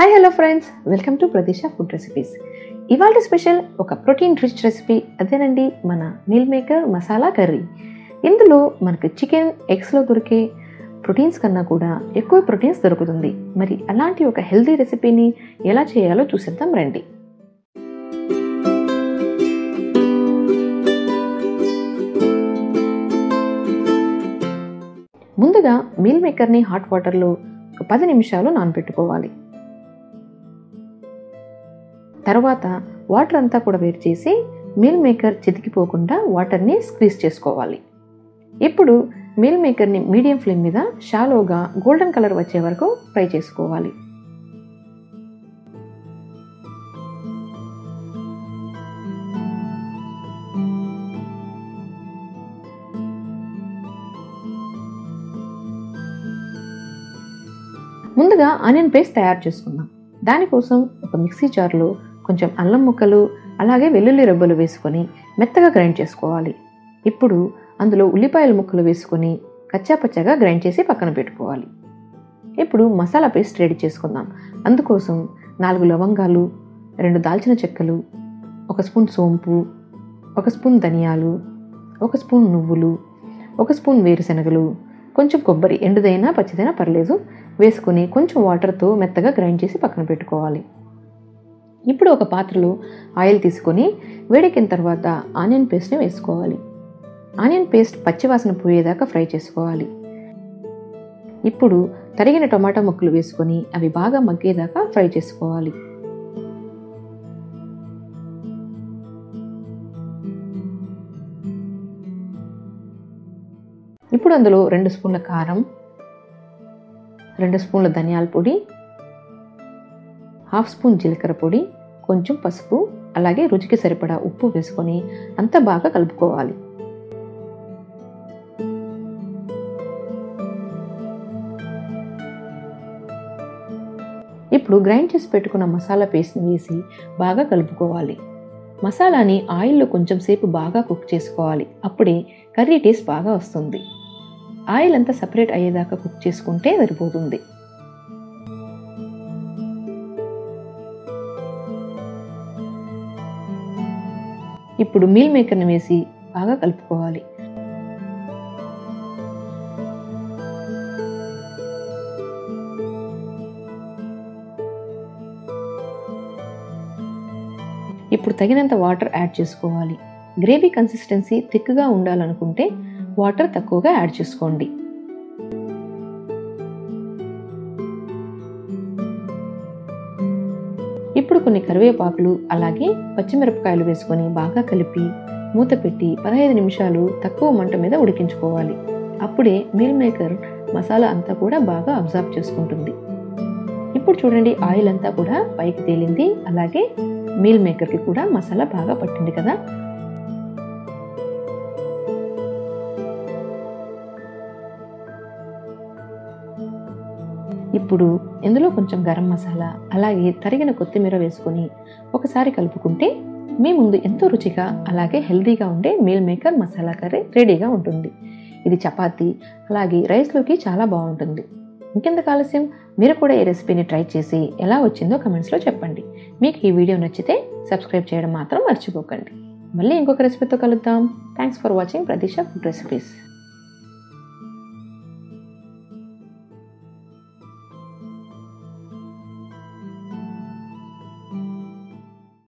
Hi hello friends, welcome to Pradesha food recipes. ఇవాళ special ఒక protein rich recipe, అదేనండి మన మీల్ మేకర్ మసాలా కర్రీ. ఇందులో మనకు చికెన్, ఎగ్స్లో దొరికే ప్రోటీన్స్ కన్నా కూడా ఎక్కువ ప్రోటీన్స్ దొరుకుతుంది. మరి అలాంటి ఒక హెల్తీ రెసిపీని ఎలా చేయాలో చూసేద్దాం రండి. ముందుగా మీల్ మేకర్ని హాట్ వాటర్లో 10 నిమిషాలు నానబెట్టుకోవాలి. తర్వాత వాటర్ అంతా కూడా వేడి చేసి మీల్ మేకర్ చితికిపోకుండా వాటర్ని స్క్వీజ్ చేసుకోవాలి. ఇప్పుడు మీల్ మేకర్ని మీడియం ఫ్లేమ్ మీద షాలోగా గోల్డెన్ కలర్ వచ్చే వరకు ఫ్రై చేసుకోవాలి. ముందుగా ఆనియన్ పేస్ట్ తయారు చేసుకుందాం. దానికోసం ఒక మిక్సీ జార్లో కొంచెం అల్లం ముక్కలు, అలాగే వెల్లుల్లి రెబ్బలు వేసుకొని మెత్తగా గ్రైండ్ చేసుకోవాలి. ఇప్పుడు అందులో ఉల్లిపాయల ముక్కలు వేసుకొని కచ్చాపచ్చగా గ్రైండ్ చేసి పక్కన పెట్టుకోవాలి. ఇప్పుడు మసాలా పేస్ట్ రెడీ చేసుకుందాం. అందుకోసం 4 లవంగాలు, 2 దాల్చిన చెక్కలు, 1 స్పూన్ సోంపు, 1 స్పూన్ ధనియాలు, 1 స్పూన్ నువ్వులు, 1 స్పూన్ వేరుశనగలు, కొంచెం కొబ్బరి, ఎండుదైనా పచ్చిదైనా పర్లేదు, వేసుకొని కొంచెం వాటర్తో మెత్తగా గ్రైండ్ చేసి పక్కన పెట్టుకోవాలి. ఇప్పుడు ఒక పాత్రలో ఆయిల్ తీసుకొని వేడెక్కిన తర్వాత ఆనియన్ పేస్ట్ని వేసుకోవాలి. ఆనియన్ పేస్ట్ పచ్చివాసన పోయేదాకా ఫ్రై చేసుకోవాలి. ఇప్పుడు తరిగిన టొమాటో ముక్కలు వేసుకొని అవి బాగా మగ్గేదాకా ఫ్రై చేసుకోవాలి. ఇప్పుడు అందులో 2 స్పూన్ల కారం, 2 స్పూన్ల ధనియాల పొడి, 1/2 స్పూన్ జీలకర్ర పొడి, కొంచెం పసుపు, అలాగే రుచికి సరిపడా ఉప్పు వేసుకొని అంతా బాగా కలుపుకోవాలి. ఇప్పుడు గ్రైండ్ చేసి పెట్టుకున్న మసాలా పేస్ట్ని వేసి బాగా కలుపుకోవాలి. మసాలాని ఆయిల్లో కొంచెం సేపు బాగా కుక్ చేసుకోవాలి. అప్పుడే కర్రీ టేస్ట్ బాగా వస్తుంది. ఆయిల్ అంతా సపరేట్ అయ్యేదాకా కుక్ చేసుకుంటే సరిపోతుంది. ఇప్పుడు మీల్ మేకర్ని వేసి బాగా కలుపుకోవాలి. ఇప్పుడు తగినంత వాటర్ యాడ్ చేసుకోవాలి. గ్రేవీ కన్సిస్టెన్సీ థిక్గా ఉండాలనుకుంటే వాటర్ తక్కువగా యాడ్ చేసుకోండి. ఇప్పుడు కొన్ని కరివేపాకులు, అలాగే పచ్చిమిరపకాయలు వేసుకొని బాగా కలిపి మూత పెట్టి 15 నిమిషాలు తక్కువ మంట మీద ఉడికించుకోవాలి. అప్పుడే మీల్ మేకర్ మసాలా అంతా కూడా బాగా అబ్జర్వ్ చేసుకుంటుంది. ఇప్పుడు చూడండి, ఆయిల్ అంతా కూడా పైకి తేలింది, అలాగే మీల్ మేకర్కి కూడా మసాలా బాగా పట్టింది కదా. ఇప్పుడు ఇందులో కొంచెం గరం మసాలా, అలాగే తరిగిన కొత్తిమీర వేసుకొని ఒకసారి కలుపుకుంటే మీ ముందు ఎంతో రుచిగా అలాగే హెల్తీగా ఉండే మీల్ మేకర్ మసాలా కర్రీ రెడీగా ఉంటుంది. ఇది చపాతీ అలాగే రైస్లోకి చాలా బాగుంటుంది. ఇంకెందుకు ఆలస్యం, మీరు కూడా ఈ రెసిపీని ట్రై చేసి ఎలా వచ్చిందో కమెంట్స్లో చెప్పండి. మీకు ఈ వీడియో నచ్చితే సబ్స్క్రైబ్ చేయడం మాత్రం మర్చిపోకండి. మళ్ళీ ఇంకొక రెసిపీతో కలుద్దాం. Thanks for watching Pradesha food recipes.